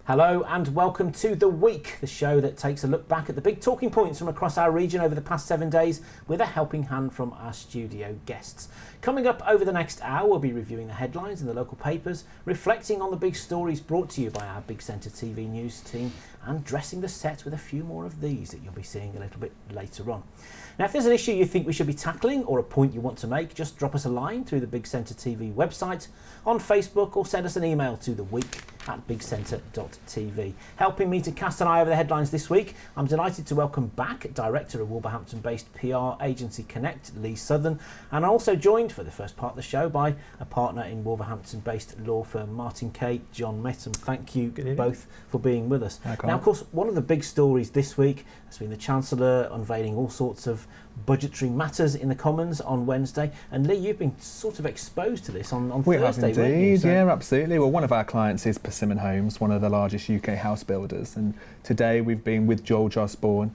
Hello and welcome to The Week, the show that takes a look back at the big talking points from across our region over the past 7 days with a helping hand from our studio guests. Coming up over the next hour, we'll be reviewing the headlines in the local papers, reflecting on the big stories brought to you by our Big Centre TV news team and dressing the set with a few more of these that you'll be seeing a little bit later on. Now, if there's an issue you think we should be tackling or a point you want to make, just drop us a line through the Big Centre TV website, on Facebook, or send us an email to theweek@bigcentre.tv. Helping me to cast an eye over the headlines this week, I'm delighted to welcome back Director of Wolverhampton-based PR agency Connect, Lee Southern, and also joined for the first part of the show by a partner in Wolverhampton-based law firm Martin Kay, John Mitton. Thank you both for being with us. Now, of course, one of the big stories this week has been the Chancellor unveiling all sorts of budgetary matters in the Commons on Wednesday. And Lee, you've been sort of exposed to this on we Thursday, have indeed, weren't you? So yeah, absolutely. Well, one of our clients is Persimmon Homes, one of the largest UK house builders. And today we've been with George Osborne,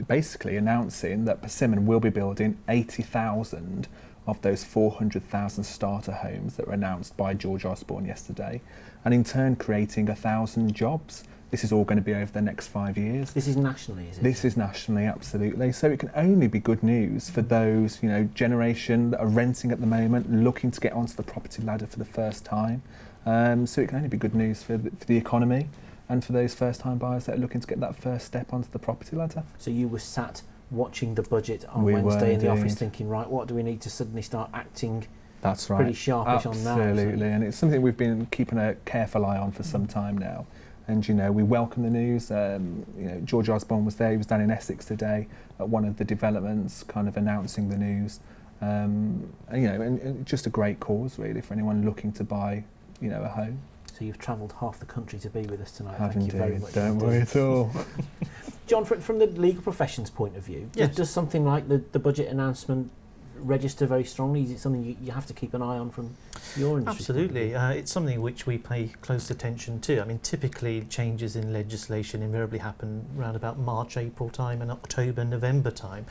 basically announcing that Persimmon will be building 80,000 of those 400,000 starter homes that were announced by George Osborne yesterday, and in turn creating 1,000 jobs. This is all going to be over the next 5 years. This is nationally, is it? This is nationally, absolutely. So it can only be good news for those, generation that are renting at the moment, looking to get onto the property ladder for the first time. So it can only be good news for the economy and for those first-time buyers that are looking to get that first step onto the property ladder. So you were sat watching the budget on Wednesday in the office thinking, right, what do we need to suddenly start acting That's right. pretty sharpish on now? Absolutely, and it's something we've been keeping a careful eye on for some time now. And we welcome the news. George Osborne was there. He was down in Essex today at one of the developments, kind of announcing the news. And just a great cause really for anyone looking to buy, a home. So you've travelled half the country to be with us tonight. Have Thank indeed. you very much. Don't worry at all. John, from the legal profession's point of view, yes. does something like the budget announcement register very strongly? Is it something you have to keep an eye on from your industry? Absolutely. It's something which we pay close attention to. I mean, typically changes in legislation invariably happen around about March, April time and October, November time.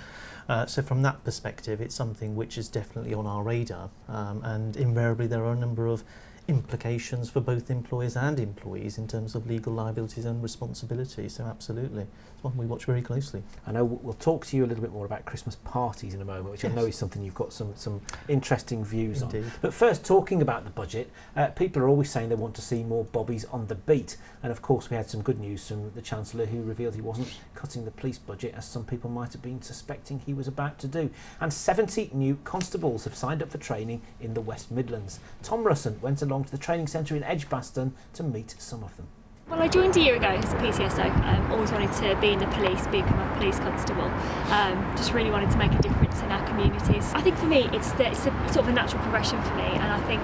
So from that perspective, it's something which is definitely on our radar. And invariably there are a number of implications for both employers and employees in terms of legal liabilities and responsibilities. So absolutely, it's one we watch very closely. I know we'll talk to you a little bit more about Christmas parties in a moment, which I know is something you've got some interesting views Indeed. on. But first, talking about the budget, people are always saying they want to see more bobbies on the beat. And of course, we had some good news from the Chancellor, who revealed he wasn't cutting the police budget, as some people might have been suspecting he was about to do. And 70 new constables have signed up for training in the West Midlands. Tom Russon went along to the training centre in Edgbaston to meet some of them. Well, I joined a year ago as a PCSO. Always wanted to be in the police, become a police constable. Just really wanted to make a difference in our communities. I think for me, it's a sort of a natural progression for me, and I think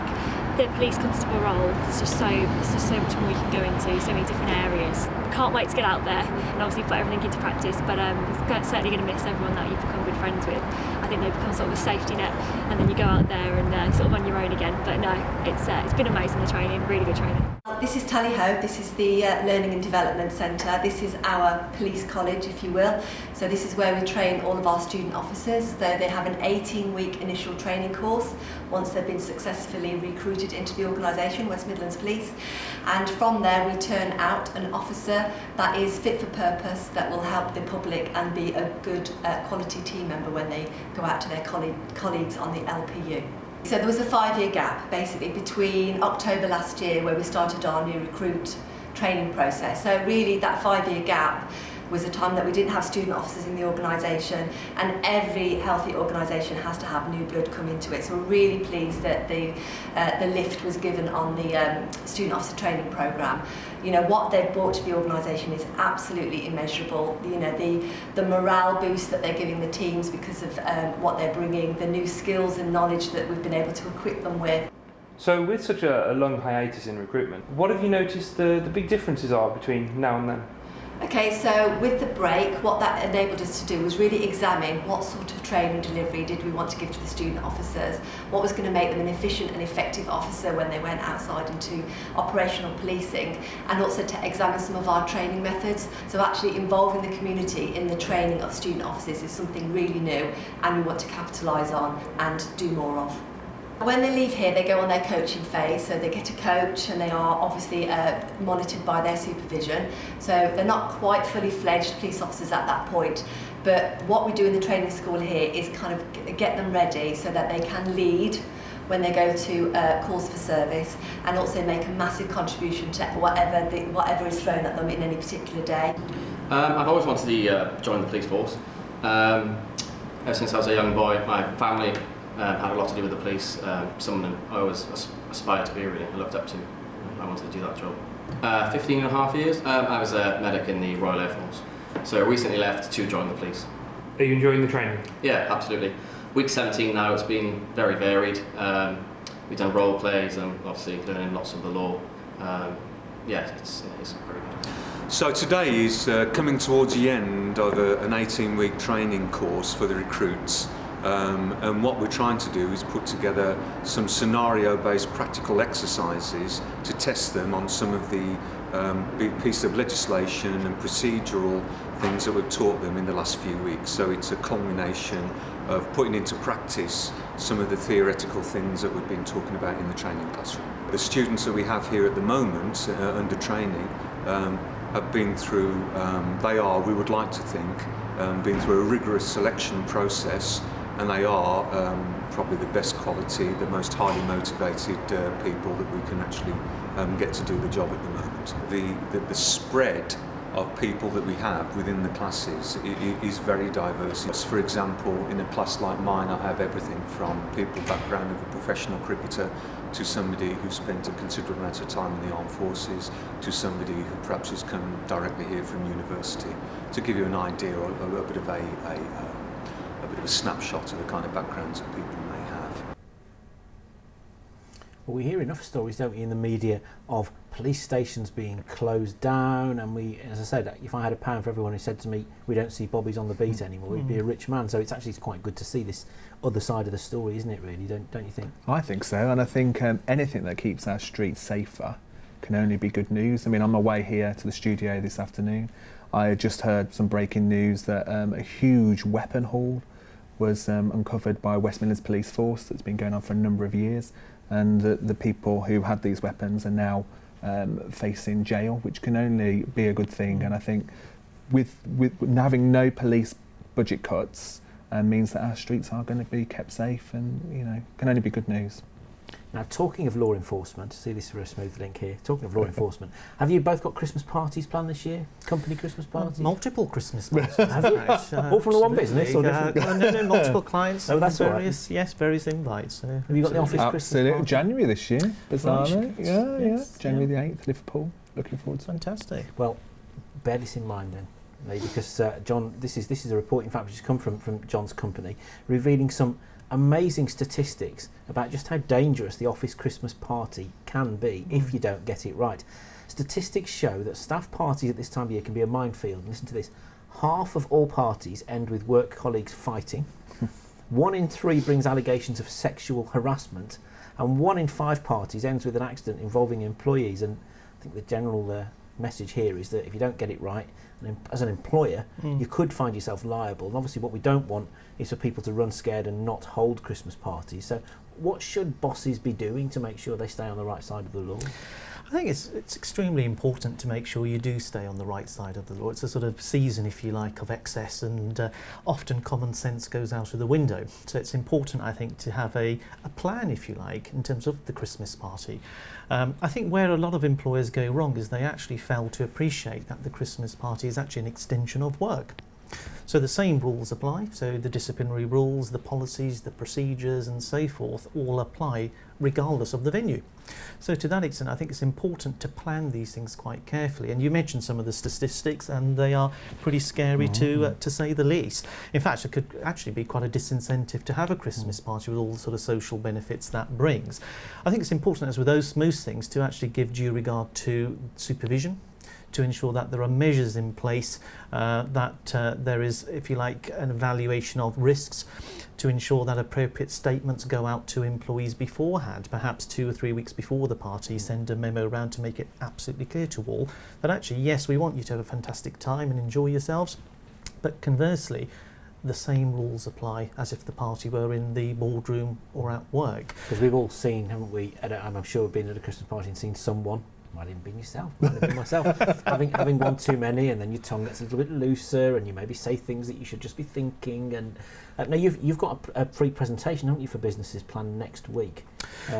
the police constable role, there's just so much more you can go into, so many different areas. Can't wait to get out there and obviously put everything into practice, but certainly going to miss everyone that you've become good friends with. I think they've become sort of a safety net, and then you go out there and sort of on your own again. But no, it's been amazing, the training, really good training. This is Tally Ho, this is the Learning and Development Centre. This is our police college, if you will. So this is where we train all of our student officers. So they have an 18-week initial training course once they've been successfully recruited into the organisation, West Midlands Police. And from there we turn out an officer that is fit for purpose, that will help the public and be a good quality team member when they go out to their colleagues on the LPU. So there was a 5-year gap basically between October last year, where we started our new recruit training process. So really that 5-year gap was a time that we didn't have student officers in the organisation, and every healthy organisation has to have new blood come into it. So we're really pleased that the lift was given on the student officer training programme. What they've brought to the organisation is absolutely immeasurable. The morale boost that they're giving the teams because of what they're bringing, the new skills and knowledge that we've been able to equip them with. So with such a long hiatus in recruitment, what have you noticed the big differences are between now and then? Okay, so with the break, what that enabled us to do was really examine what sort of training delivery did we want to give to the student officers, what was going to make them an efficient and effective officer when they went outside into operational policing, and also to examine some of our training methods. So actually involving the community in the training of student officers is something really new, and we want to capitalise on and do more of. When they leave here, they go on their coaching phase, so they get a coach and they are obviously monitored by their supervision. So they're not quite fully fledged police officers at that point. But what we do in the training school here is kind of get them ready so that they can lead when they go to calls for service, and also make a massive contribution to whatever is thrown at them in any particular day. I've always wanted to join the police force. Ever since I was a young boy, my family had a lot to do with the police. Someone I always aspired to be, really, I looked up to. I wanted to do that job. 15 and a half years, I was a medic in the Royal Air Force. So I recently left to join the police. Are you enjoying the training? Yeah, absolutely. Week 17 now, it's been very varied. We've done role plays and obviously learning lots of the law. It's very good. So today is coming towards the end of an 18-week training course for the recruits. And what we're trying to do is put together some scenario-based practical exercises to test them on some of the pieces of legislation and procedural things that we've taught them in the last few weeks. So it's a culmination of putting into practice some of the theoretical things that we've been talking about in the training classroom. The students that we have here at the moment under training have been through, we would like to think, been through a rigorous selection process, and they are probably the best quality, the most highly motivated people that we can actually get to do the job at the moment. The spread of people that we have within the classes is very diverse. For example, in a class like mine, I have everything from people background of a professional cricketer to somebody who spent a considerable amount of time in the armed forces, to somebody who perhaps has come directly here from university, to give you an idea or a bit of a snapshot of the kind of backgrounds that people may have. Well, we hear enough stories, don't we, in the media of police stations being closed down, and as I said, if I had £1 for everyone who said to me, we don't see bobbies on the beat anymore, we'd be a rich man. So it's actually quite good to see this other side of the story, isn't it, really, don't you think? I think so, and I think anything that keeps our streets safer can only be good news. I mean, on my way here to the studio this afternoon, I just heard some breaking news that a huge weapon haul was uncovered by West Midlands Police Force that's been going on for a number of years, and the people who had these weapons are now facing jail, which can only be a good thing. And I think with having no police budget cuts means that our streets are going to be kept safe, and can only be good news. Now, talking of law enforcement, see this for a smooth link here. Talking of law enforcement, have you both got Christmas parties planned this year? Company Christmas parties? Multiple Christmas parties. Have you? All from the one business, or different? No, multiple clients. Oh, that's various, right. Yes, various invites. Have you got the office Christmas party? January this year, bizarrely. Yes. January the 8th, Liverpool. Looking forward to it. Fantastic. Well, bear this in mind then, maybe, because John, this is a report, in fact, which has come from John's company, revealing some amazing statistics about just how dangerous the office Christmas party can be if you don't get it right. Statistics show that staff parties at this time of year can be a minefield. Listen to this. Half of all parties end with work colleagues fighting. 1 in 3 brings allegations of sexual harassment, and 1 in 5 parties ends with an accident involving employees. And I think the general message here is that if you don't get it right, as an employer, you could find yourself liable. And obviously what we don't want is for people to run scared and not hold Christmas parties. So what should bosses be doing to make sure they stay on the right side of the law? I think it's extremely important to make sure you do stay on the right side of the law. It's a sort of season, if you like, of excess, and often common sense goes out of the window. So it's important, I think, to have a plan, if you like, in terms of the Christmas party. I think where a lot of employers go wrong is they actually fail to appreciate that the Christmas party is actually an extension of work. So the same rules apply, so the disciplinary rules, the policies, the procedures and so forth all apply regardless of the venue. So to that extent, I think it's important to plan these things quite carefully. And you mentioned some of the statistics, and they are pretty scary to say the least. In fact, it could actually be quite a disincentive to have a Christmas party with all the sort of social benefits that brings. I think it's important, as with most things, to actually give due regard to supervision, to ensure that there are measures in place, that there is, if you like, an evaluation of risks, to ensure that appropriate statements go out to employees beforehand, perhaps 2 or 3 weeks before the party, send a memo around to make it absolutely clear to all that actually, yes, we want you to have a fantastic time and enjoy yourselves, but conversely, the same rules apply as if the party were in the boardroom or at work. Because we've all seen, haven't we, I'm sure we've been at a Christmas party and seen someone, might even been yourself, might have been myself, having one too many, and then your tongue gets a little bit looser, and you maybe say things that you should just be thinking. And now you've got a free presentation, haven't you, for businesses planned next week?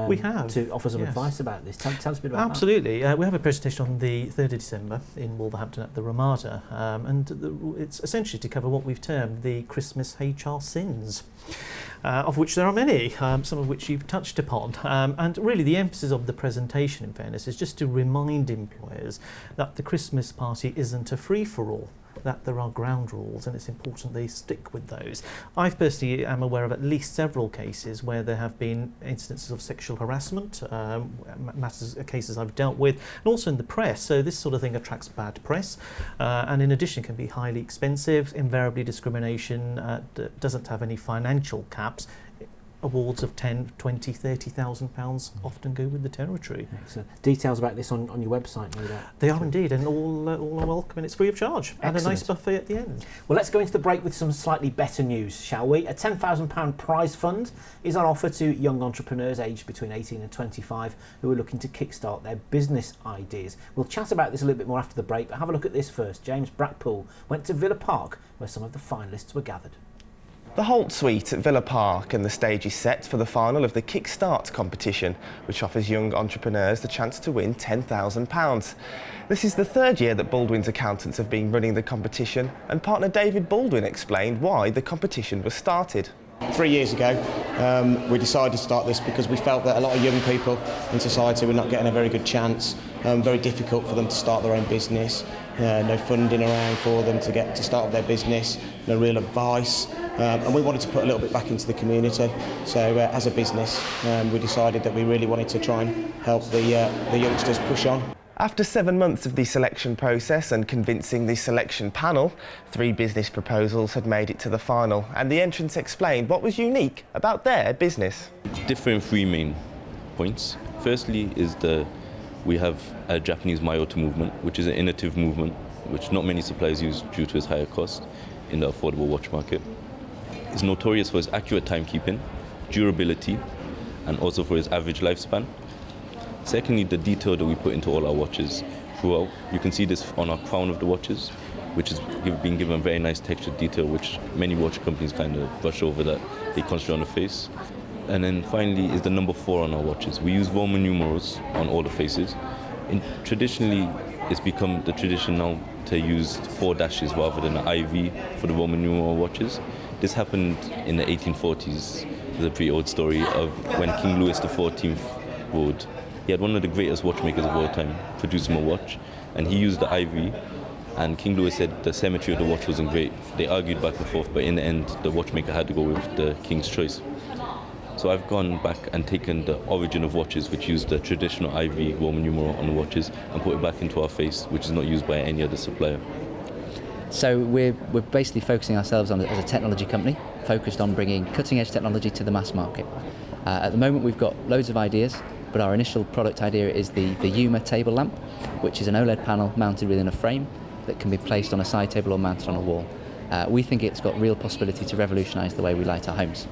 We have, to offer some yes. advice about this. Tell us a bit about Absolutely. We have a presentation on the 3rd of December in Wolverhampton at the Ramada, and it's essentially to cover what we've termed the Christmas HR sins. Of which there are many, some of which you've touched upon. And really the emphasis of the presentation, in fairness, is just to remind employers that the Christmas party isn't a free-for-all, that there are ground rules, and it's important they stick with those. I personally am aware of at least several cases where there have been instances of sexual harassment, cases I've dealt with, and also in the press. So this sort of thing attracts bad press, and in addition can be highly expensive. Invariably discrimination doesn't have any financial caps. Awards of £10,000, £20,000, £30,000 often go with the territory. Excellent. Details about this on your website, no doubt. They are indeed, and all are welcome, and it's free of charge. Excellent. And a nice buffet at the end. Well, let's go into the break with some slightly better news, shall we? A £10,000 prize fund is on offer to young entrepreneurs aged between 18 and 25 who are looking to kickstart their business ideas. We'll chat about this a little bit more after the break, but have a look at this first. James Brackpool went to Villa Park, where some of the finalists were gathered. The Holt Suite at Villa Park, and the stage is set for the final of the Kickstart competition, which offers young entrepreneurs the chance to win £10,000. This is the third year that Baldwin's accountants have been running the competition, and partner David Baldwin explained why the competition was started. 3 years ago, we decided to start this because we felt that a lot of young people in society were not getting a very good chance, very difficult for them to start their own business, no funding around for them to start up their business, no real advice. And we wanted to put a little bit back into the community. So as a business, we decided that we really wanted to try and help the youngsters push on. After 7 months of the selection process and convincing the selection panel, 3 business proposals had made it to the final, and the entrants explained what was unique about their business. Different 3 main points. Firstly is we have a Japanese Myoto movement, which is an innovative movement which not many suppliers use due to its higher cost in the affordable watch market. It's notorious for its accurate timekeeping, durability, and also for its average lifespan. Secondly, the detail that we put into all our watches throughout. You can see this on our crown of the watches, which has been given a very nice textured detail, which many watch companies kind of brush over that they concentrate on the face. And then finally is the number 4 on our watches. We use Roman numerals on all the faces. Traditionally, it's become the tradition now to use 4 dashes rather than an IV for the Roman numeral watches. This happened in the 1840s. There's a pretty old story of when King Louis XIV ruled. He had one of the greatest watchmakers of all time produce him a watch, and he used the IV, and King Louis said the symmetry of the watch wasn't great. They argued back and forth, but in the end, the watchmaker had to go with the king's choice. So I've gone back and taken the origin of watches, which used the traditional IV Roman numeral on the watches, and put it back into our face, which is not used by any other supplier. So we're basically focusing ourselves on as a technology company, focused on bringing cutting-edge technology to the mass market. At the moment, we've got loads of ideas, but our initial product idea is the Yuma table lamp, which is an OLED panel mounted within a frame that can be placed on a side table or mounted on a wall. We think it's got real possibility to revolutionise the way we light our homes.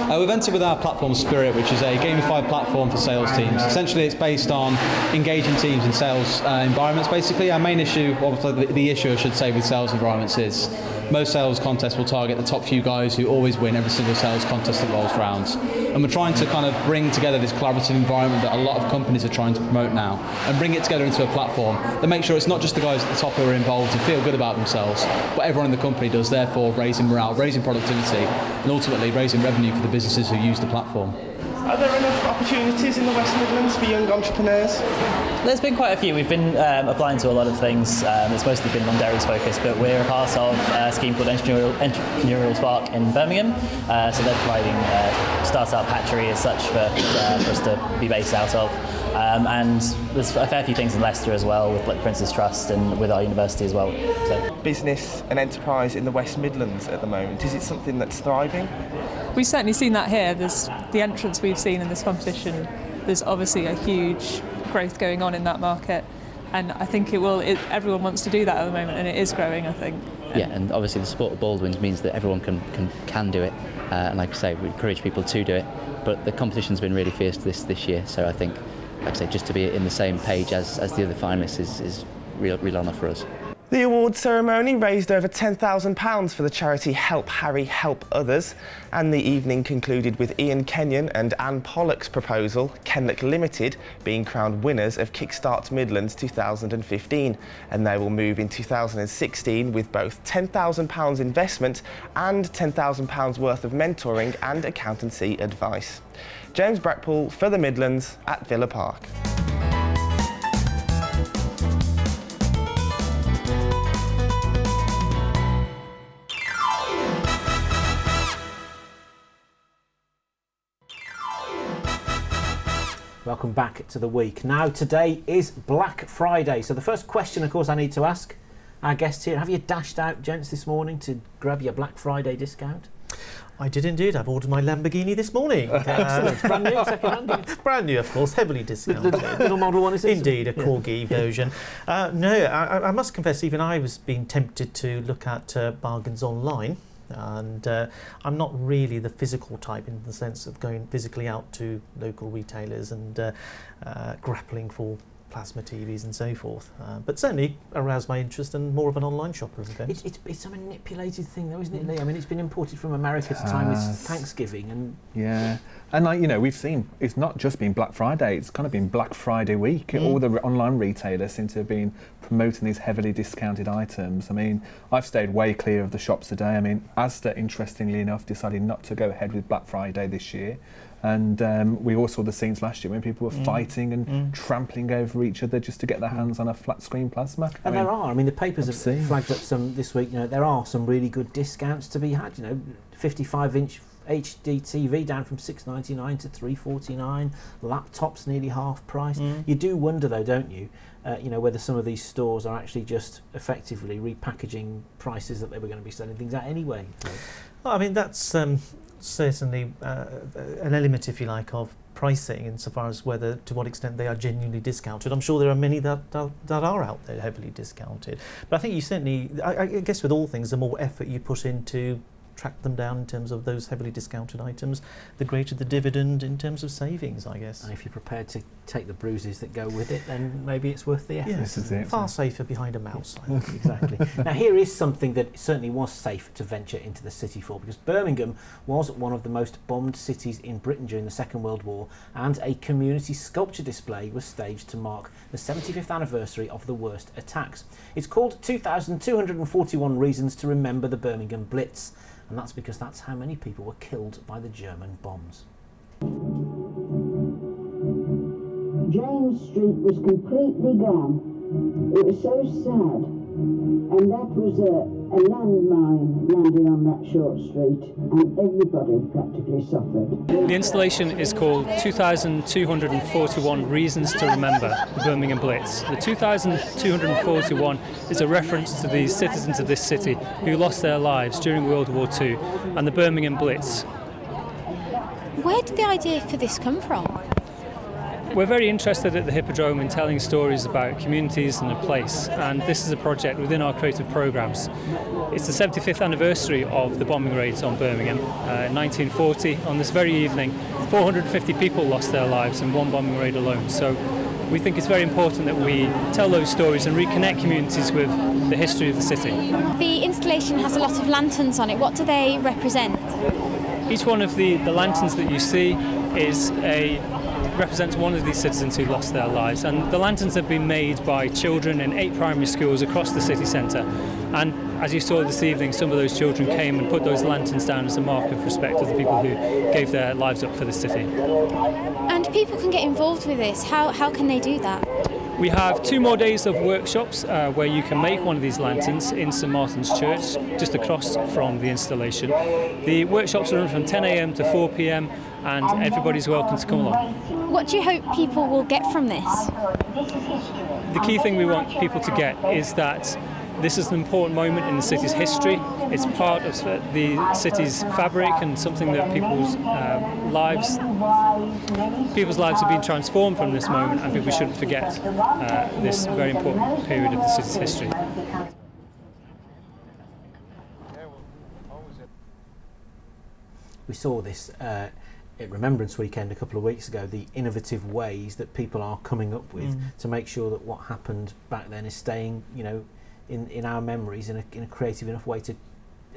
We've entered with our platform Spirit, which is a gamified platform for sales teams. Essentially, it's based on engaging teams in sales environments, basically. Our main issue, or the issue I should say, with sales environments is most sales contests will target the top few guys who always win every single sales contest that rolls around. And we're trying to kind of bring together this collaborative environment that a lot of companies are trying to promote now, and bring it together into a platform that makes sure it's not just the guys at the top who are involved and feel good about themselves, but everyone in the company does, therefore raising morale, raising productivity, and ultimately raising revenue for the businesses who use the platform. Are there enough opportunities in the West Midlands for young entrepreneurs? There's been quite a few. We've been applying to a lot of things. It's mostly been Londerry's focus, but we're a part of a scheme called Entrepreneurial Spark in Birmingham. So they're providing startup hatchery as such for us to be based out of. And there's a fair few things in Leicester as well, with like Prince's Trust and with our university as well. So. Business and enterprise in the West Midlands at the moment, is it something that's thriving? We've certainly seen that here. There's the entrance we've seen in this competition. There's obviously a huge growth going on in that market, and I think everyone wants to do that at the moment, and it is growing, I think. Yeah, and obviously the support of Baldwins means that everyone can do it, and like I say, we encourage people to do it. But the competition's been really fierce this year, so I think, like I say, just to be in the same page as the other finalists is real honour for us. The awards ceremony raised over £10,000 for the charity Help Harry Help Others, and the evening concluded with Ian Kenyon and Anne Pollock's proposal, Kenlock Limited, being crowned winners of Kickstart Midlands 2015, and they will move in 2016 with both £10,000 investment and £10,000 worth of mentoring and accountancy advice. James Brackpool for the Midlands at Villa Park. Welcome back to the week. Now, today is Black Friday. So the first question, of course, I need to ask our guests here, have you dashed out, gents, this morning to grab your Black Friday discount? I did indeed. I've ordered my Lamborghini this morning. Excellent. Brand new, second-hand? Brand new, of course, heavily discounted. The little model one, is it? Indeed, a Corgi version. No, I must confess, even I was being tempted to look at bargains online. And I'm not really the physical type in the sense of going physically out to local retailers and grappling for plasma TVs and so forth, but certainly aroused my interest and more of an online shopper. It's a manipulated thing though, isn't it, Lee? I mean, it's been imported from America to time with Thanksgiving and... Yeah, and like, you know, we've seen it's not just been Black Friday, it's kind of been Black Friday week. All the online retailers seem to have been promoting these heavily discounted items. I mean, I've stayed way clear of the shops today. I mean, Asda, interestingly enough, decided not to go ahead with Black Friday this year. And we all saw the scenes last year when people were fighting and trampling over each other just to get their hands on a flat screen plasma. And I mean, the papers have flagged up some this week. You know, there are some really good discounts to be had. You know, 55-inch HD TV down from $6.99 to $3.49. Laptops nearly half price. You do wonder, though, don't you? You know, whether some of these stores are actually just effectively repackaging prices that they were going to be selling things at anyway. Well, I mean, that's certainly an element, if you like, of pricing insofar as to what extent they are genuinely discounted. I'm sure there are many that are out there heavily discounted. But I think you certainly, I guess with all things, the more effort you put into track them down in terms of those heavily discounted items, the greater the dividend in terms of savings, I guess. And if you're prepared to take the bruises that go with it, then maybe it's worth the effort. Yes, this is it. Far safer behind a mouse. Exactly. Now, here is something that certainly was safe to venture into the city for, because Birmingham was one of the most bombed cities in Britain during the Second World War, and a community sculpture display was staged to mark the 75th anniversary of the worst attacks. It's called 2,241 Reasons to Remember the Birmingham Blitz, and that's because that's how many people were killed by the German bombs. James Street was completely gone. It was so sad, and that was a landmine landing on that short street, and everybody practically suffered. The installation is called 2,241 Reasons to Remember the Birmingham Blitz. The 2,241 is a reference to the citizens of this city who lost their lives during World War II and the Birmingham Blitz. Where did the idea for this come from? We're very interested at the Hippodrome in telling stories about communities and a place, and this is a project within our creative programmes. It's the 75th anniversary of the bombing raids on Birmingham. In 1940, on this very evening, 450 people lost their lives in one bombing raid alone. So we think it's very important that we tell those stories and reconnect communities with the history of the city. The installation has a lot of lanterns on it. What do they represent? Each one of the lanterns that you see represents one of these citizens who lost their lives, and the lanterns have been made by children in 8 primary schools across the city centre, and as you saw this evening, some of those children came and put those lanterns down as a mark of respect of the people who gave their lives up for the city. And people can get involved with this. How can they do that? We have 2 more days of workshops where you can make one of these lanterns in St Martin's Church, just across from the installation. The workshops are run from 10 a.m. to 4 p.m. and everybody's welcome to come along. What do you hope people will get from this? The key thing we want people to get is that this is an important moment in the city's history. It's part of the city's fabric and something that people's lives have been transformed from this moment, and people shouldn't forget this very important period of the city's history. we saw this at Remembrance Weekend a couple of weeks ago, the innovative ways that people are coming up with to make sure that what happened back then is staying, in our memories in a creative enough way to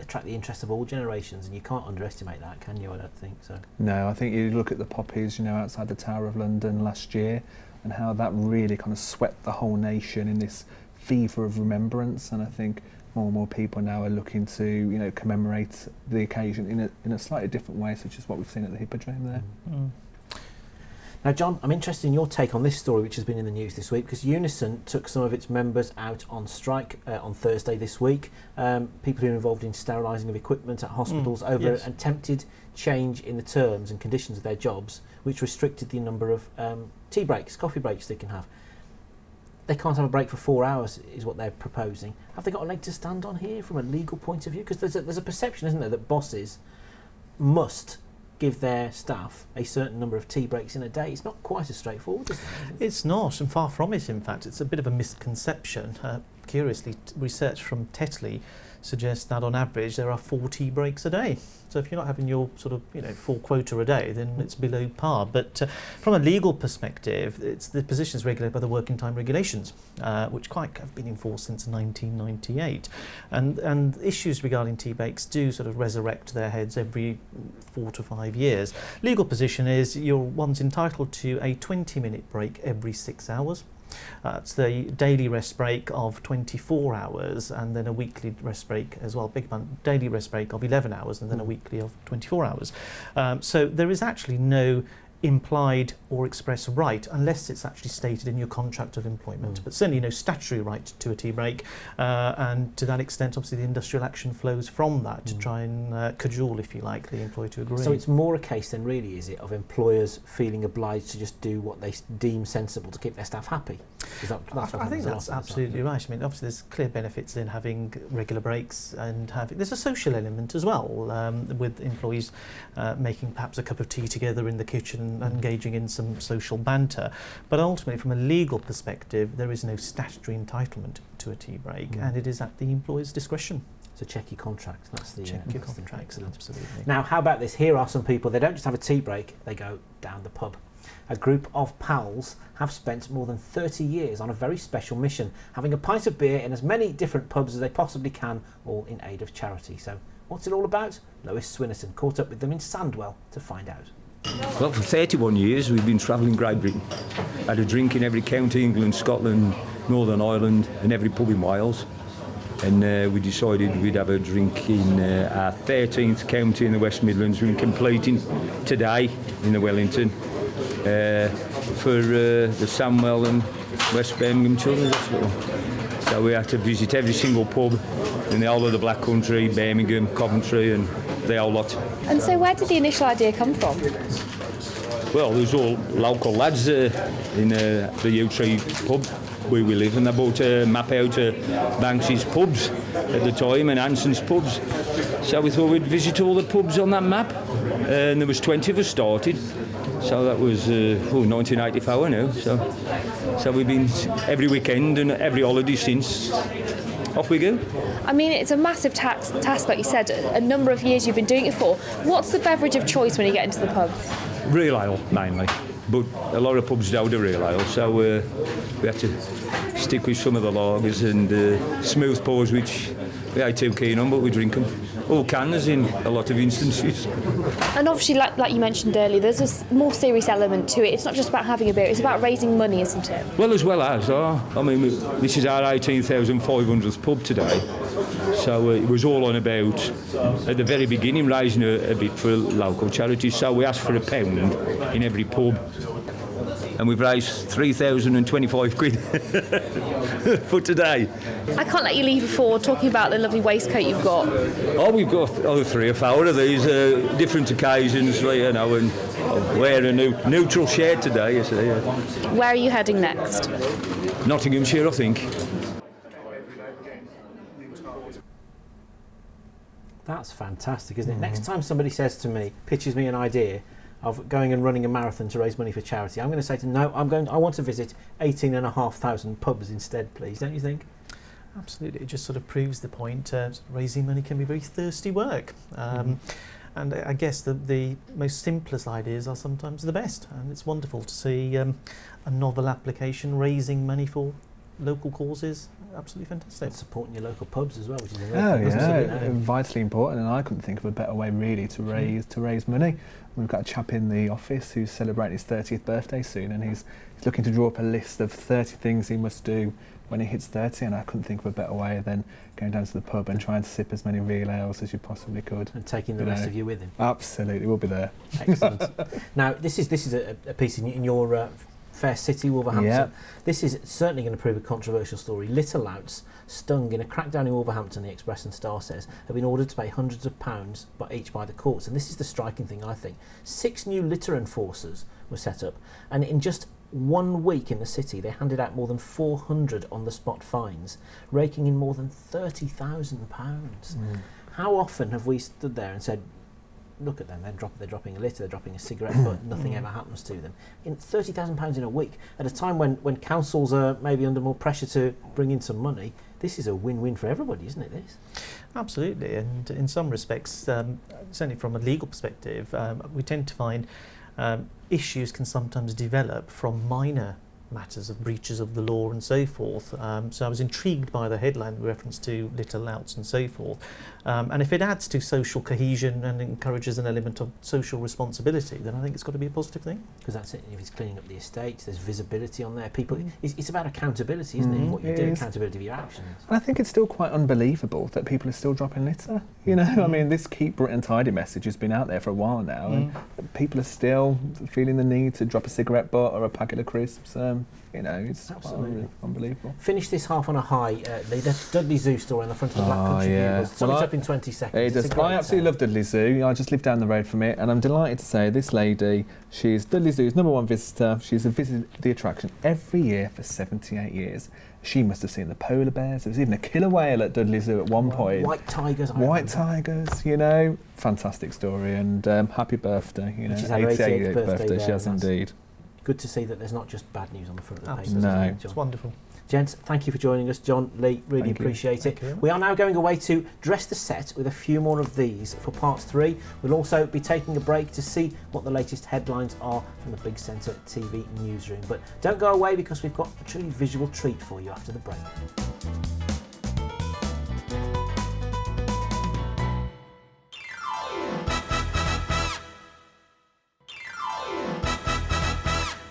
attract the interest of all generations, and you can't underestimate that, can you? I don't think so. No, I think you look at the poppies, outside the Tower of London last year, and how that really kind of swept the whole nation in this fever of remembrance, and I think more and more people now are looking to, commemorate the occasion in a slightly different way, such as what we've seen at the Hippodrome there. Now, John, I'm interested in your take on this story, which has been in the news this week, because Unison took some of its members out on strike on Thursday this week. People who are involved in sterilising of equipment at hospitals over an attempted change in the terms and conditions of their jobs, which restricted the number of tea breaks, coffee breaks they can have. They can't have a break for 4 hours, is what they're proposing. Have they got a leg to stand on here from a legal point of view? Because there's a perception, isn't there, that bosses must give their staff a certain number of tea breaks in a day. It's not quite as straightforward, is it? It's not, and far from it, in fact. It's a bit of a misconception. Curiously, research from Tetley suggests that on average there are 4 tea breaks a day. So if you're not having your sort of full quota a day, then it's below par. But from a legal perspective, the position is regulated by the working time regulations, which have been enforced since 1998. And issues regarding tea breaks do sort of resurrect their heads every 4 to 5 years. Legal position is one's entitled to a 20-minute break every 6 hours. It's the daily rest break of 24 hours and then a weekly rest break as well. Daily rest break of 11 hours and then a weekly of 24 hours. So there is actually no implied or express right unless it's actually stated in your contract of employment, but certainly no statutory right to a tea break, and to that extent obviously the industrial action flows from that to try and cajole, if you like, the employer to agree. So it's more a case then, really, is it, of employers feeling obliged to just do what they deem sensible to keep their staff happy? I think that's absolutely right. I mean, obviously there's clear benefits in having regular breaks, and there's a social element as well, with employees making perhaps a cup of tea together in the kitchen and engaging in some social banter. But ultimately, from a legal perspective, there is no statutory entitlement to a tea break, and it is at the employer's discretion. So check your contract. That's the check your contract. Excellent. Absolutely. Now, how about this? Here are some people. They don't just have a tea break; they go down the pub. A group of pals have spent more than 30 years on a very special mission, having a pint of beer in as many different pubs as they possibly can, all in aid of charity. So, what's it all about? Lois Swinnerton caught up with them in Sandwell to find out. Well, for 31 years we've been travelling Great Britain. Had a drink in every county, England, Scotland, Northern Ireland, and every pub in Wales. And we decided we'd have a drink in our 13th county in the West Midlands. We're completing today in the Wellington for the Sandwell and West Birmingham Children's Hospital. So we had to visit every single pub in the whole of the Black Country, Birmingham, Coventry, and the whole lot. And so where did the initial idea come from? Well, there's all local lads in the U-Tree pub where we live, and they bought a map out of Banks's pubs at the time and Hanson's pubs. So we thought we'd visit all the pubs on that map, and there was 20 of us started. So that was 1984 now. So we've been every weekend and every holiday since. Off we go. I mean, it's a massive task, like you said, a number of years you've been doing it for. What's the beverage of choice when you get into the pub? Real ale, mainly. But a lot of pubs don't do real ale, so we had to stick with some of the lagers and smooth pours, which we ain't too keen on, but we drink them. All canners in a lot of instances. And obviously, like you mentioned earlier, there's a more serious element to it. It's not just about having a beer, it's about raising money, isn't it? Well, as well as, I mean, this is our 18,500th pub today. So it was all on about, at the very beginning, raising a bit for local charities. So we asked for £1 in every pub. And we've raised 3,025 quid for today. I can't let you leave before talking about the lovely waistcoat you've got. Oh, we've got 3 or 4 of these, different occasions, and I'll wear a neutral shirt today, you see. Where are you heading next? Nottinghamshire, I think. That's fantastic, isn't it? Next time somebody says to me, pitches me an idea of going and running a marathon to raise money for charity, I'm going to say to them, no, I want to visit 18,500 pubs instead, please, don't you think? Absolutely, it just sort of proves the point. Raising money can be very thirsty work. And I guess the most simplest ideas are sometimes the best, and it's wonderful to see a novel application raising money for local causes. Absolutely fantastic. And supporting your local pubs as well, which is vitally important, and I couldn't think of a better way really to raise money. We've got a chap in the office who's celebrating his 30th birthday soon, and he's looking to draw up a list of 30 things he must do when he hits 30, and I couldn't think of a better way than going down to the pub and trying to sip as many real ales as you possibly could. And taking the rest of you with him. Absolutely, we'll be there. Excellent. Now, this is a piece in your fair city, Wolverhampton. Yep. This is certainly going to prove a controversial story. Litter louts stung in a crackdown in Wolverhampton, the Express and Star says, have been ordered to pay hundreds of pounds each by the courts. And this is the striking thing, I think. 6 new litter enforcers were set up, and in just 1 week in the city, they handed out more than 400 on-the-spot fines, raking in more than £30,000. How often have we stood there and said, look at them, they're dropping a litter, they're dropping a cigarette butt, nothing ever happens to them. In £30,000 in a week, at a time when councils are maybe under more pressure to bring in some money, this is a win-win for everybody, isn't it, this? Absolutely, and in some respects, certainly from a legal perspective, we tend to find issues can sometimes develop from minor matters of breaches of the law and so forth. So I was intrigued by the headline with reference to litter louts and so forth. And if it adds to social cohesion and encourages an element of social responsibility, then I think it's got to be a positive thing. Because that's it. If it's cleaning up the estates, there's visibility on there. People, it's about accountability, isn't it? What you do, accountability of your actions. And I think it's still quite unbelievable that people are still dropping litter. You know, I mean, this Keep Britain Tidy message has been out there for a while now, and people are still feeling the need to drop a cigarette butt or a packet of crisps. You know, it's absolutely unbelievable. Finish this half on a high. The Dudley Zoo story on the front of the Black Country Bugle. Sum it up in 20 seconds. I absolutely love Dudley Zoo. I just live down the road from it, and I'm delighted to say this lady, she's Dudley Zoo's #1 visitor. She's visited the attraction every year for 78 years. She must have seen the polar bears. There was even a killer whale at Dudley Zoo at one point. White tigers. White tigers, you know. Fantastic story, and happy birthday. You know, she's had her 88th birthday. She has indeed. Good to see that there's not just bad news on the front of the paper. No. It's wonderful. Gents, thank you for joining us. John, Lee, really appreciate it. We are now going away to dress the set with a few more of these for part 3. We'll also be taking a break to see what the latest headlines are from the Big Centre TV newsroom. But don't go away, because we've got a truly visual treat for you after the break.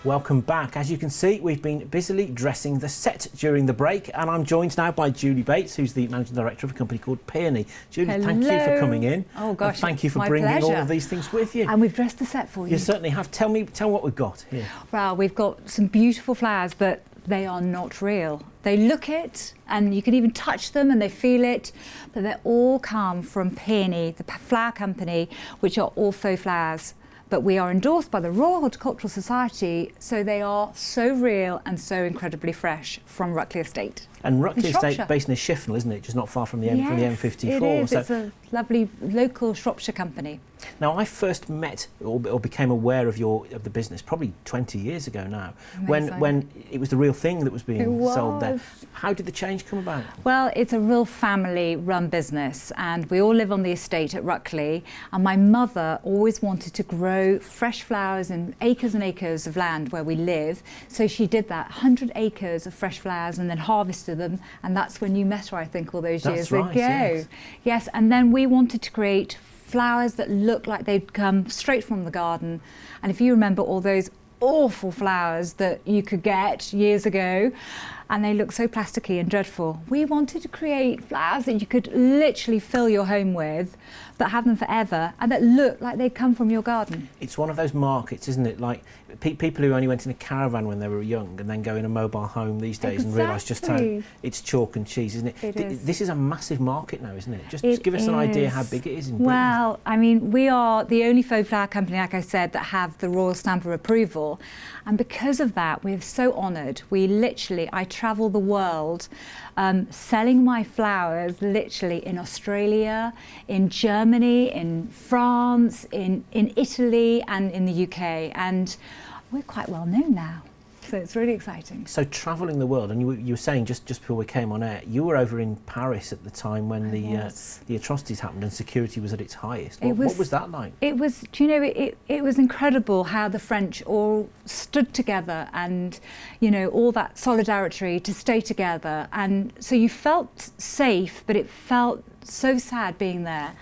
Welcome back. As you can see, we've been busily dressing the set during the break, and I'm joined now by Julie Bates, who's the Managing Director of a company called Peony. Julie, thank you for coming in. Oh gosh, and thank you for bringing all of these things with you. And we've dressed the set for you. You certainly have. Tell me what we've got here. Well, we've got some beautiful flowers, but they are not real. They look it, and you can even touch them and they feel it, but they all come from Peony, the flower company, which are all faux flowers. But we are endorsed by the Royal Horticultural Society, so they are so real and so incredibly fresh from Ruckley Estate. And Ruckley Estate, based in Shifnal, isn't it? Just not far from the M54. It is. So it's a lovely local Shropshire company. Now, I first met or became aware of the business probably 20 years ago now, when it was the real thing that was being sold there. How did the change come about? Well, it's a real family-run business, and we all live on the estate at Ruckley. And my mother always wanted to grow fresh flowers in acres and acres of land where we live. So she did that, 100 acres of fresh flowers, and then harvested them. And that's when you met her, I think, all those years ago. Yes, and then we wanted to create flowers that look like they'd come straight from the garden. And if you remember all those awful flowers that you could get years ago, and they look so plasticky and dreadful, we wanted to create flowers that you could literally fill your home with, but have them forever, and that look like they come from your garden. It's one of those markets, isn't it? Like people who only went in a caravan when they were young and then go in a mobile home these days and realise just how it's chalk and cheese, isn't it? This is a massive market now, isn't it? Just give us an idea how big it is in Britain. Well, I mean, we are the only faux flower company, like I said, that have the Royal Stamp of Approval. And because of that, we're so honoured. I travel the world selling my flowers literally in Australia, in Germany, in France, in Italy and in the UK. And we're quite well known now. So it's really exciting. So travelling the world, and you were saying just before we came on air, you were over in Paris at the time when the atrocities happened and security was at its highest. What was that like? It was, do you know, it was incredible how the French all stood together and, you know, all that solidarity to stay together. And so you felt safe, but it felt so sad being there.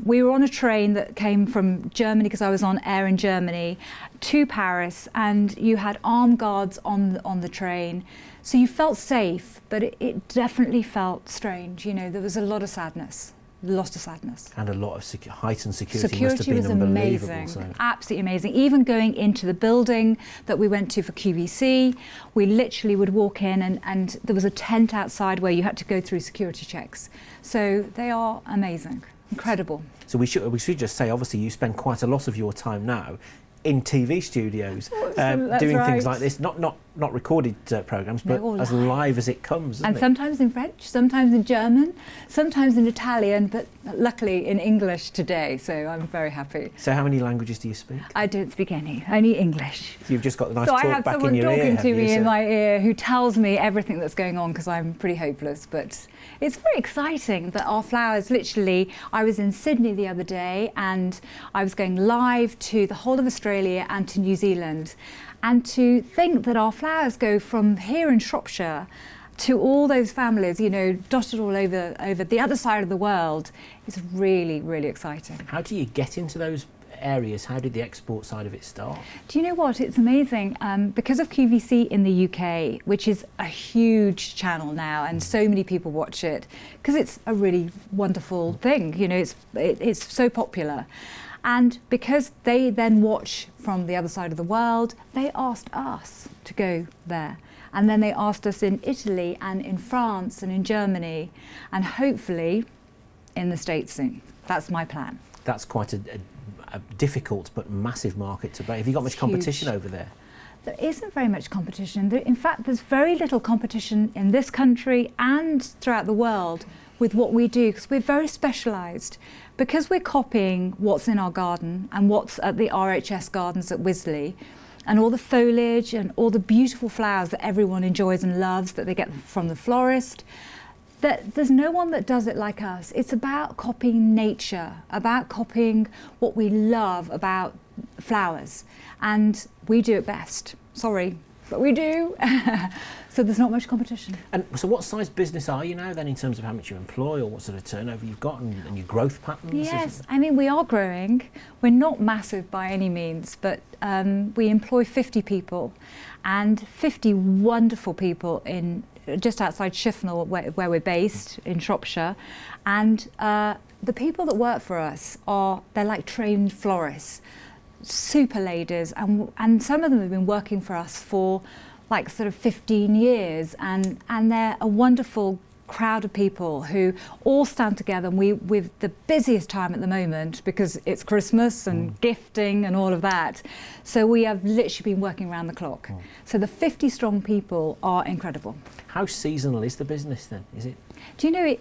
We were on a train that came from Germany, because I was on air in Germany, to Paris, and you had armed guards on the train. So you felt safe, but it definitely felt strange. You know, there was a lot of sadness. And a lot of heightened security. Security must have been was unbelievable. amazing, So. absolutely amazing. Even going into the building that we went to for QVC, we literally would walk in and there was a tent outside where you had to go through security checks. So they are amazing. Incredible. So we should just say, obviously, you spend quite a lot of your time now in TV studios doing things like this, not recorded programmes, but as live as it comes. And sometimes in French, sometimes in German, sometimes in Italian, but luckily in English today, so I'm very happy. So how many languages do you speak? I don't speak any, only English. You've just got the nice so talk I have back someone in your ear, talking to me so in my ear who tells me everything that's going on, because I'm pretty hopeless. But it's very exciting that our flowers, literally, I was in Sydney the other day and I was going live to the whole of Australia and to New Zealand. And to think that our flowers go from here in Shropshire to all those families, you know, dotted all over the other side of the world, is really, really exciting. How do you get into those areas? How did the export side of it start? Do you know what? It's amazing. Because of QVC in the UK, which is a huge channel now, and so many people watch it, because it's a really wonderful thing. You know, it's so popular. And because they then watch from the other side of the world, they asked us to go there. And then they asked us in Italy and in France and in Germany, and hopefully in the States soon. That's my plan. That's quite a difficult but massive market to break. Have you got much competition over there? There isn't very much competition. In fact, there's very little competition in this country and throughout the world with what we do, because we're very specialised. Because we're copying what's in our garden and what's at the RHS Gardens at Wisley, and all the foliage and all the beautiful flowers that everyone enjoys and loves that they get from the florist, that there's no one that does it like us. It's about copying nature, about copying what we love about flowers, and we do it best. Sorry, but we do. So there's not much competition. And so what size business are you now then, in terms of how much you employ or what sort of turnover you've got and your growth patterns? Yes, I mean, we are growing. We're not massive by any means, but we employ 50 people and 50 wonderful people in just outside Shifnal, where we're based in Shropshire. And the people that work for us they're like trained florists, super ladies, and some of them have been working for us for like sort of 15 years, and they're a wonderful crowd of people who all stand together, and we've the busiest time at the moment because it's Christmas and gifting and all of that. So we have literally been working around the clock. So the 50 strong people are incredible. How seasonal is the business then? Is it? Do you know,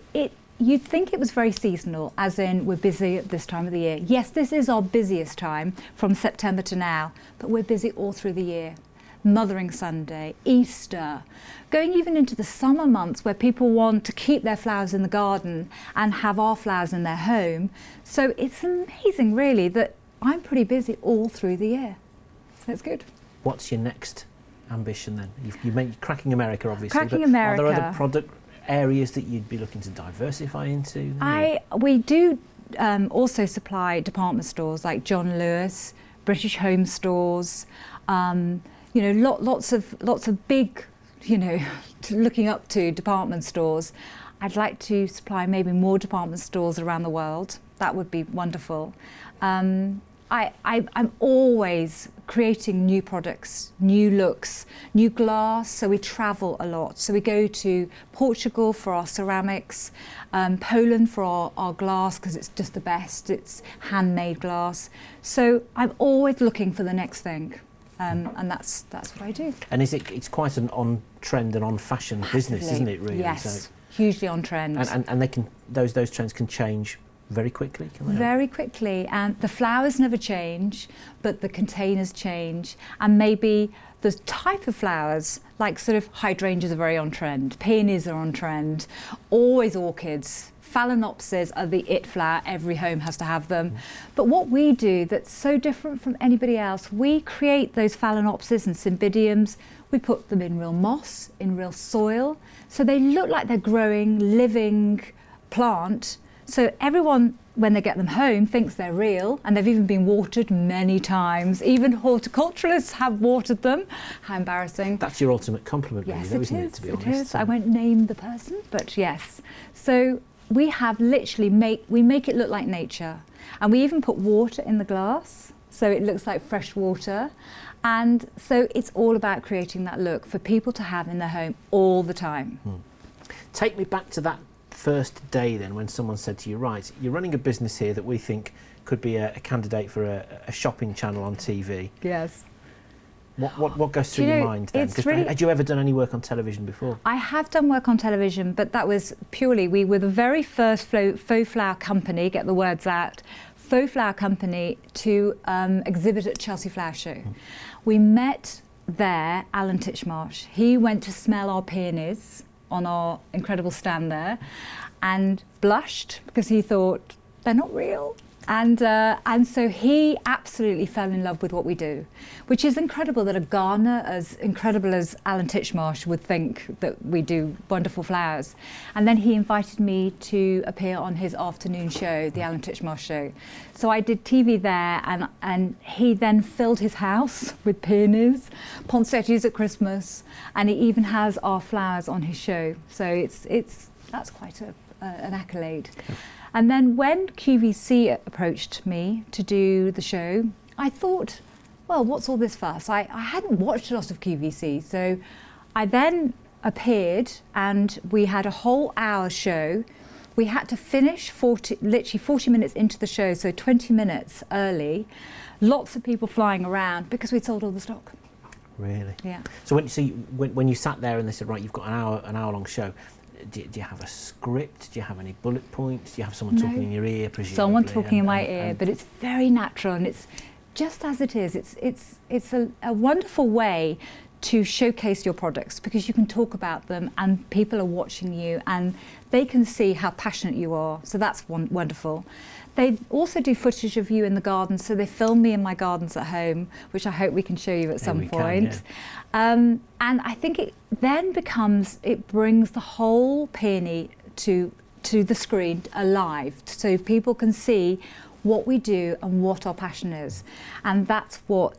you'd think it was very seasonal, as in we're busy at this time of the year. Yes, this is our busiest time from September to now, but we're busy all through the year. Mothering Sunday, Easter, going even into the summer months where people want to keep their flowers in the garden and have our flowers in their home. So it's amazing, really, that I'm pretty busy all through the year. So it's good. What's your next ambition then? You made Cracking America, obviously. Cracking America. Are there other product areas that you'd be looking to diversify into? We do also supply department stores like John Lewis, British Home Stores. You know, lots of big, you know, looking up to department stores. I'd like to supply maybe more department stores around the world. That would be wonderful. I'm always creating new products, new looks, new glass. So we travel a lot. So we go to Portugal for our ceramics, Poland for our glass, because it's just the best. It's handmade glass. So I'm always looking for the next thing. And that's what I do. And it's quite an on-trend and on-fashion business, isn't it, really? Yes, so, hugely on-trend. And they can those trends can change very quickly, can they? Very quickly, and the flowers never change, but the containers change, and maybe the type of flowers, like sort of hydrangeas are very on trend, peonies are on trend, always orchids. Phalaenopsis are the it flower, every home has to have them. But what we do that's so different from anybody else, we create those Phalaenopsis and Cymbidiums, we put them in real moss, in real soil, so they look like they're growing, living plant. So everyone, when they get them home, thinks they're real, and they've even been watered many times. Even horticulturalists have watered them. How embarrassing. That's your ultimate compliment, really, Yes, though, it isn't is, it, to be it honest? is. I won't name the person, but yes. So we have literally we make it look like nature, and we even put water in the glass so it looks like fresh water, and so it's all about creating that look for people to have in their home all the time. Take me back to that first day then, when someone said to you, right, you're running a business here that we think could be a candidate for a shopping channel on TV. Yes. What goes through your mind then? It's really, had you ever done any work on television before? I have done work on television, but that was purely, we were the very first faux flower company, get the words out, faux flower company to exhibit at Chelsea Flower Show. We met there Alan Titchmarsh. He went to smell our peonies on our incredible stand there and blushed because he thought they're not real. And so he absolutely fell in love with what we do, which is incredible that a gardener as incredible as Alan Titchmarsh would think that we do wonderful flowers. And then he invited me to appear on his afternoon show, the Alan Titchmarsh Show. So I did TV there, and he then filled his house with peonies, poinsettias at Christmas, and he even has our flowers on his show. So that's quite an accolade. And then when QVC approached me to do the show, I thought, well, what's all this fuss? I hadn't watched a lot of QVC, so I then appeared and we had a whole hour show. We had to finish literally 40 minutes into the show, so 20 minutes early. Lots of people flying around because we'd sold all the stock. Really? Yeah. So when you sat there and they said, right, you've got an hour long show, do you have a script? Do you have any bullet points? Do you have someone talking in your ear, presumably? Someone talking in my ear, but it's very natural and it's just as it is. It's a wonderful way to showcase your products because you can talk about them and people are watching you and they can see how passionate you are. So that's wonderful. They also do footage of you in the garden, so they film me in my gardens at home, which I hope we can show you at some point. And I think it then brings the whole peony to the screen alive, so people can see what we do and what our passion is. And that's why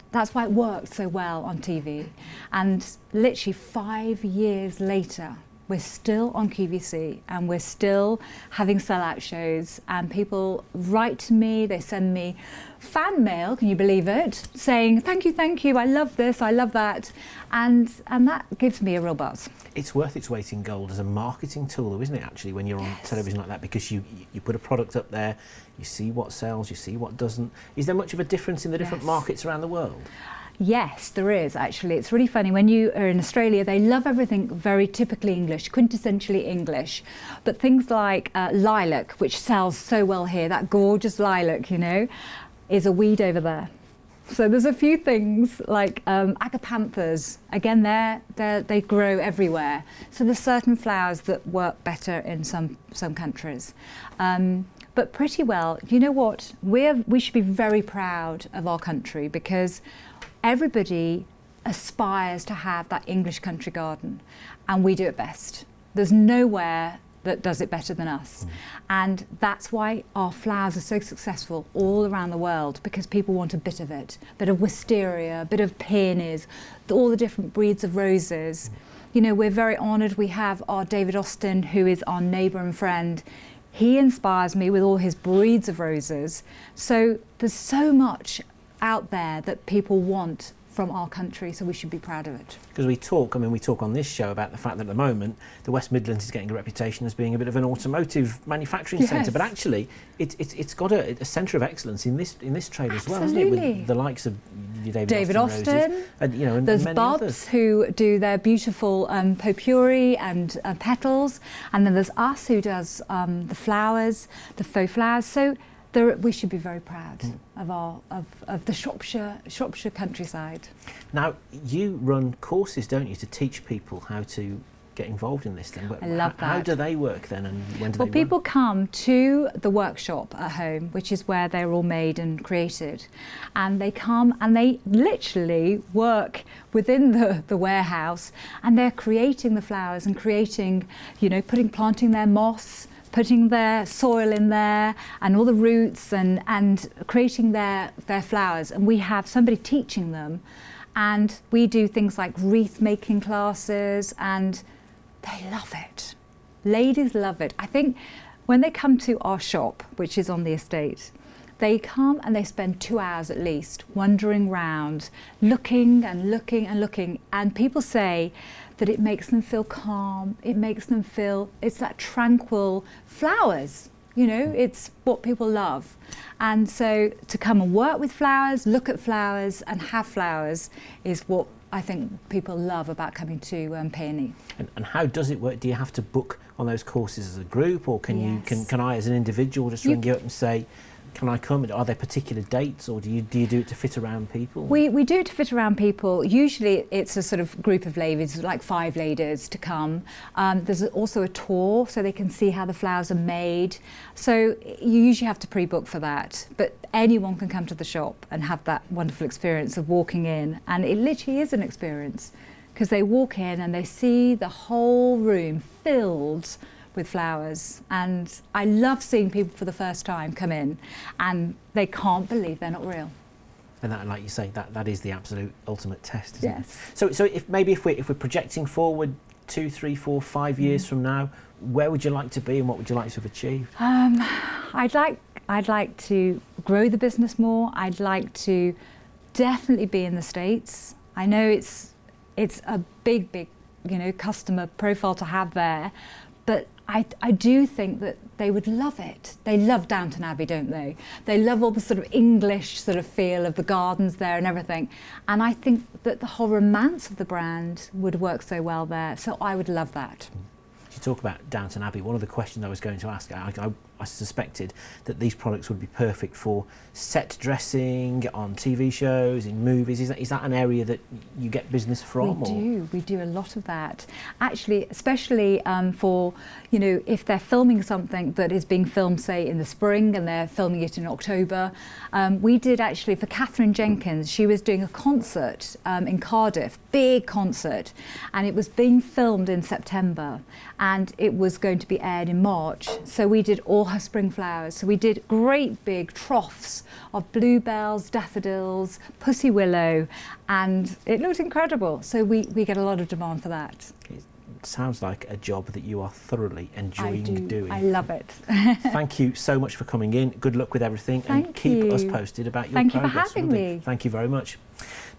it works so well on TV. And literally 5 years later, we're still on QVC and we're still having sellout shows, and people write to me, they send me fan mail, can you believe it, saying thank you, I love this, I love that, and that gives me a real buzz. It's worth its weight in gold as a marketing tool, though, isn't it, actually, when you're on television like that, because you put a product up there, you see what sells, you see what doesn't. Is there much of a difference in the different markets around the world? Yes, there is actually. It's really funny. When you are in Australia, they love everything very typically English, quintessentially English. But things like lilac, which sells so well here, that gorgeous lilac, is a weed over there. So there's a few things like agapanthus. Again, they grow everywhere. So there's certain flowers that work better in some countries. But pretty well, you know what? We should be very proud of our country because everybody aspires to have that English country garden, and we do it best. There's nowhere that does it better than us. And that's why our flowers are so successful all around the world, because people want a bit of it. A bit of wisteria, a bit of peonies, all the different breeds of roses. We're very honoured. We have our David Austin, who is our neighbour and friend. He inspires me with all his breeds of roses. So there's so much out there that people want from our country, so we should be proud of it. Because we talk on this show about the fact that at the moment the West Midlands is getting a reputation as being a bit of an automotive manufacturing centre, but actually it's got a centre of excellence in this trade as well, hasn't it? With the likes of David Austin. Roses, and, you know, and there's many Bob's others. who do their beautiful potpourri and petals, and then there's us who does the flowers, the faux flowers. So we should be very proud of the Shropshire countryside. Now, you run courses, don't you, to teach people how to get involved in this then? I love that. How do they work then, and when do Well, they people come to the workshop at home, which is where they're all made and created, and they come and they literally work within the warehouse, and they're creating the flowers and creating, you know, planting their moss, putting their soil in there and all the roots and creating their flowers. And we have somebody teaching them, and we do things like wreath making classes, and they love it. Ladies love it. I think when they come to our shop, which is on the estate, they come and they spend 2 hours at least wandering round, looking and looking and looking. And people say that it makes them feel calm. It makes them feel, it's that tranquil flowers. You know, it's what people love. And so to come and work with flowers, look at flowers and have flowers is what I think people love about coming to Peony. And how does it work? Do you have to book on those courses as a group, or can can I as an individual just ring you up and say, can I come? Are there particular dates, or do you do it to fit around people? We do it to fit around people. Usually it's a sort of group of ladies, like 5 ladies to come. There's also a tour so they can see how the flowers are made. So you usually have to pre-book for that. But anyone can come to the shop and have that wonderful experience of walking in. And it literally is an experience, because they walk in and they see the whole room filled with flowers, and I love seeing people for the first time come in and they can't believe they're not real. And that, like you say, that is the absolute ultimate test, isn't Yes. it? So if we're projecting forward 2, 3, 4, 5 years from now, where would you like to be and what would you like to have achieved? I'd like to grow the business more. I'd like to definitely be in the States. I know it's a big, you know, customer profile to have there, but I do think that they would love it. They love Downton Abbey, don't they? They love all the sort of English sort of feel of the gardens there and everything. And I think that the whole romance of the brand would work so well there. So I would love that. You talk about Downton Abbey. One of the questions I was going to ask, I suspected that these products would be perfect for set dressing on TV shows, in movies. Is that an area that you get business from? We do a lot of that. Actually, especially for, you know, if they're filming something that is being filmed, say, in the spring and they're filming it in October. We did actually for Catherine Jenkins. She was doing a concert in Cardiff, big concert, and it was being filmed in September, and it was going to be aired in March. So we did all her spring flowers. So we did great big troughs of bluebells, daffodils, pussy willow, and it looked incredible. So we get a lot of demand for that. It sounds like a job that you are thoroughly enjoying doing. I love it. Thank you so much for coming in. Good luck with everything, and keep us posted about your Thank progress. you for having me. Thank you very much.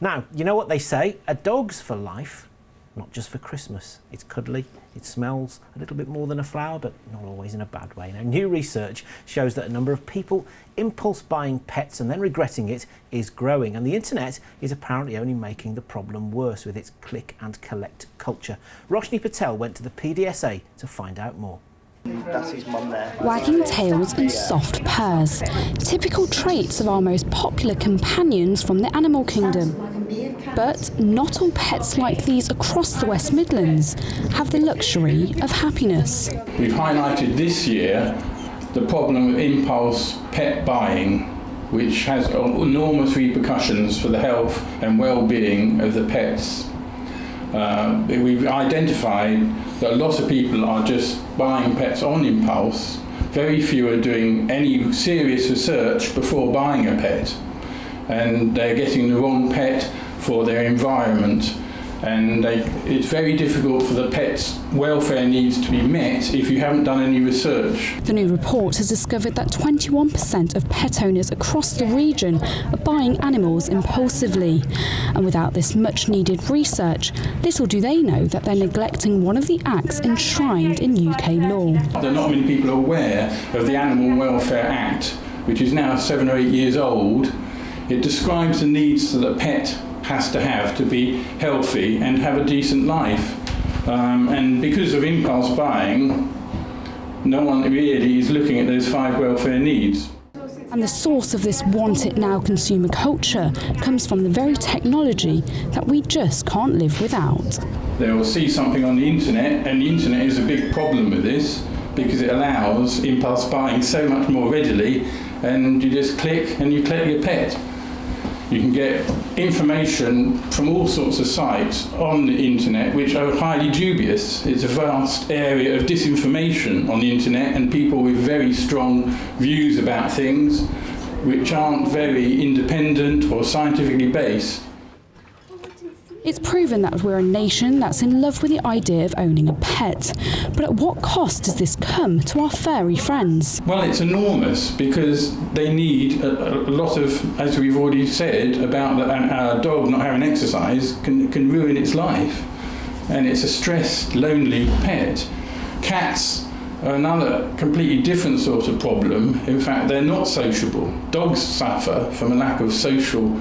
Now, you know what they say, a dog's for life, not just for Christmas. It's cuddly, it smells a little bit more than a flower, but not always in a bad way. Now, new research shows that a number of people impulse buying pets and then regretting it is growing, and the internet is apparently only making the problem worse with its click and collect culture. Roshni Patel went to the PDSA to find out more. That's his mum there. Wagging tails and soft purrs, typical traits of our most popular companions from the animal kingdom. But not all pets like these across the West Midlands have the luxury of happiness. We've highlighted this year the problem of impulse pet buying, which has enormous repercussions for the health and well-being of the pets. We've identified that a lot of people are just buying pets on impulse. Very few are doing any serious research before buying a pet, and they're getting the wrong pet for their environment, and it's very difficult for the pet's welfare needs to be met if you haven't done any research. The new report has discovered that 21% of pet owners across the region are buying animals impulsively, and without this much needed research, little do they know that they're neglecting one of the acts enshrined in UK law. There are not many people aware of the Animal Welfare Act, which is now 7 or 8 years old. It describes the needs that a pet has to have to be healthy and have a decent life. And because of impulse buying, no one really is looking at those 5 welfare needs. And the source of this want-it-now consumer culture comes from the very technology that we just can't live without. They will see something on the internet, and the internet is a big problem with this because it allows impulse buying so much more readily, and you just click and you collect your pet. You can get information from all sorts of sites on the internet which are highly dubious. It's a vast area of disinformation on the internet, and people with very strong views about things which aren't very independent or scientifically based. It's proven that we're a nation that's in love with the idea of owning a pet. But at what cost does this come to our furry friends? Well, it's enormous because they need a lot of, as we've already said, about a dog not having exercise can ruin its life. And it's a stressed, lonely pet. Cats are another completely different sort of problem. In fact, they're not sociable. Dogs suffer from a lack of social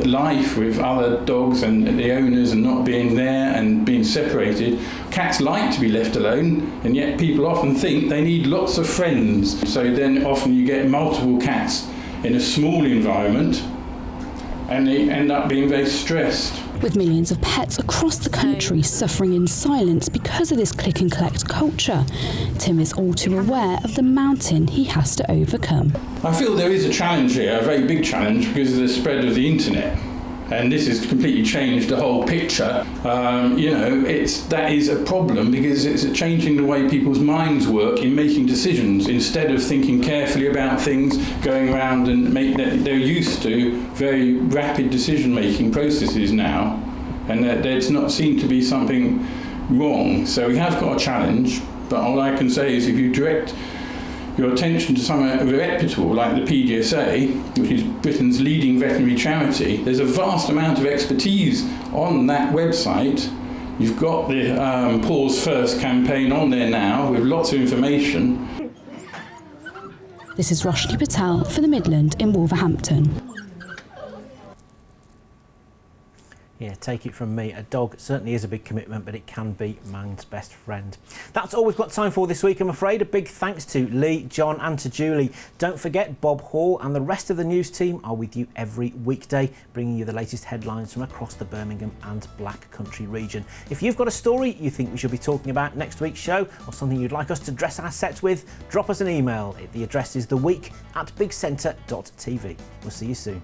life with other dogs and the owners, and not being there and being separated. Cats like to be left alone, and yet people often think they need lots of friends. So then often you get multiple cats in a small environment, and they end up being very stressed. With millions of pets across the country suffering in silence because of this click and collect culture, Tim is all too aware of the mountain he has to overcome. I feel there is a challenge here, a very big challenge, because of the spread of the internet. And this has completely changed the whole picture. That is a problem because it's changing the way people's minds work in making decisions. Instead of thinking carefully about things, going around and they're used to very rapid decision-making processes now, and there's not seen to be something wrong. So we have got a challenge, but all I can say is if you direct your attention to somewhere reputable like the PDSA, which is Britain's leading veterinary charity, there's a vast amount of expertise on that website. You've got the Paws First campaign on there now with lots of information. This is Roshni Patel for The Midland in Wolverhampton. Yeah, take it from me, a dog certainly is a big commitment, but it can be man's best friend. That's all we've got time for this week, I'm afraid. A big thanks to Lee, John and to Julie. Don't forget, Bob Hall and the rest of the news team are with you every weekday, bringing you the latest headlines from across the Birmingham and Black Country region. If you've got a story you think we should be talking about next week's show, or something you'd like us to dress our sets with, drop us an email. The address is theweek@bigcentre.tv. We'll see you soon.